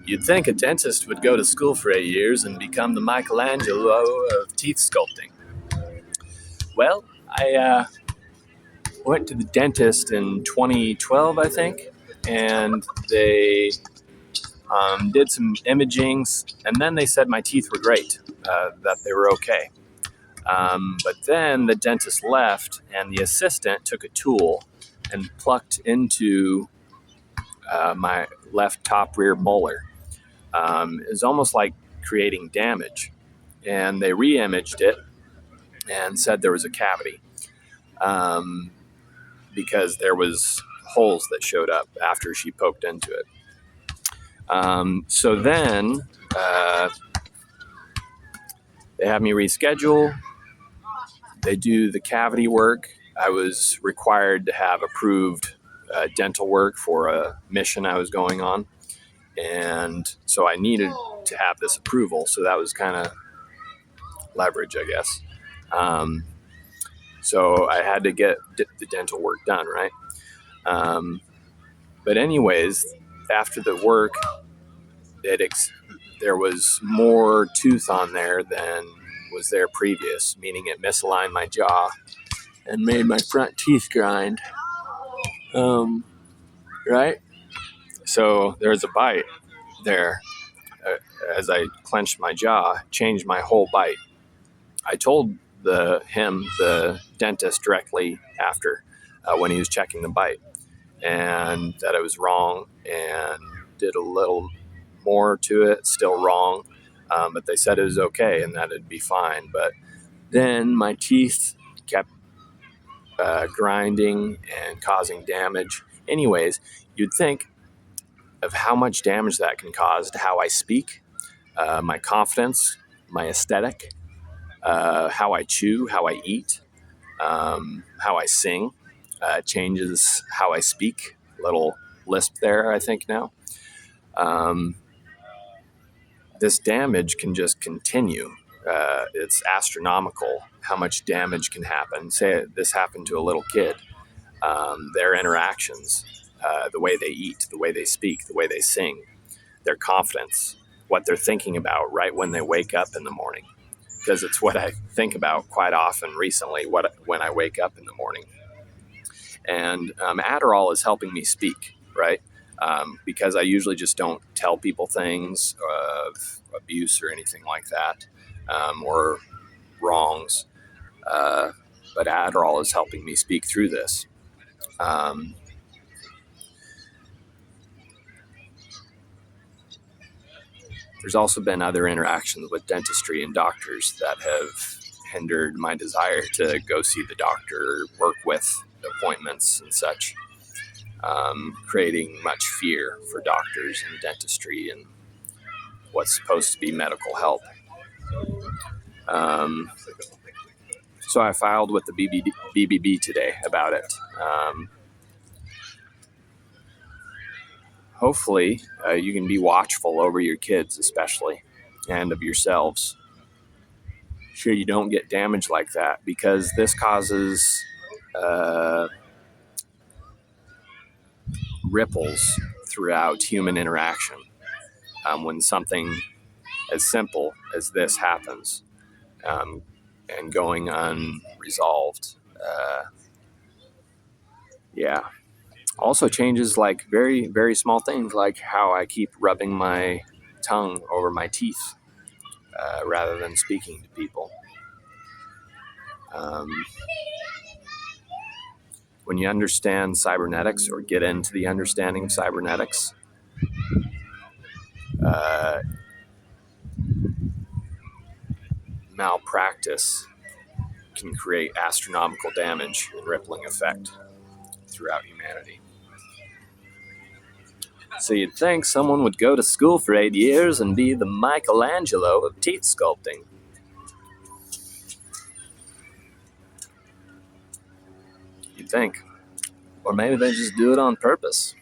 You'd think a dentist would go to school for 8 years and become the Michelangelo of teeth sculpting. Well, I went to the dentist in 2012, I think, and they did some imagings, and then they said my teeth were great, that they were okay. But then the dentist left, and the assistant took a tool and plucked into my left top rear molar. It was almost like creating damage. And they re-imaged it and said there was a cavity because there was holes that showed up after she poked into it. So then they had me reschedule. They do the cavity work. I was required to have approved dental work for a mission I was going on. And so I needed to have this approval. So that was kind of leverage, I guess. So I had to get the dental work done, right? But anyways, after the work, there was more tooth on there than was there previous, meaning it misaligned my jaw and made my front teeth grind. Right? So there was a bite there as I clenched my jaw, changed my whole bite. I told the dentist directly after when he was checking the bite, and that I was wrong and did a little more to it, still wrong, but they said it was okay and that it'd be fine. But then my teeth kept grinding and causing damage. Anyways, you'd think of how much damage that can cause to how I speak, my confidence, my aesthetic, how I chew, how I eat, how I sing, changes how I speak. A little lisp there, I think now. This damage can just continue. It's astronomical how much damage can happen. Say this happened to a little kid. Their interactions, the way they eat, the way they speak, the way they sing, their confidence, what they're thinking about right when they wake up in the morning. Because it's what I think about quite often recently when I wake up in the morning. And Adderall is helping me speak, right? Because I usually just don't tell people things of abuse or anything like that, or wrongs. But Adderall is helping me speak through this. There's also been other interactions with dentistry and doctors that have hindered my desire to go see the doctor, work with appointments and such, creating much fear for doctors and dentistry and what's supposed to be medical help. So I filed with the BBB today about it. Hopefully, you can be watchful over your kids, especially, and of yourselves. Sure, you don't get damage like that, because this causes ripples throughout human interaction. When something as simple as this happens and going unresolved, yeah. Also changes like very, very small things, like how I keep rubbing my tongue over my teeth rather than speaking to people. When you understand cybernetics, or get into the understanding of cybernetics, malpractice can create astronomical damage and rippling effect throughout humanity. So you'd think someone would go to school for 8 years and be the Michelangelo of teeth sculpting. You'd think. Or maybe they just do it on purpose.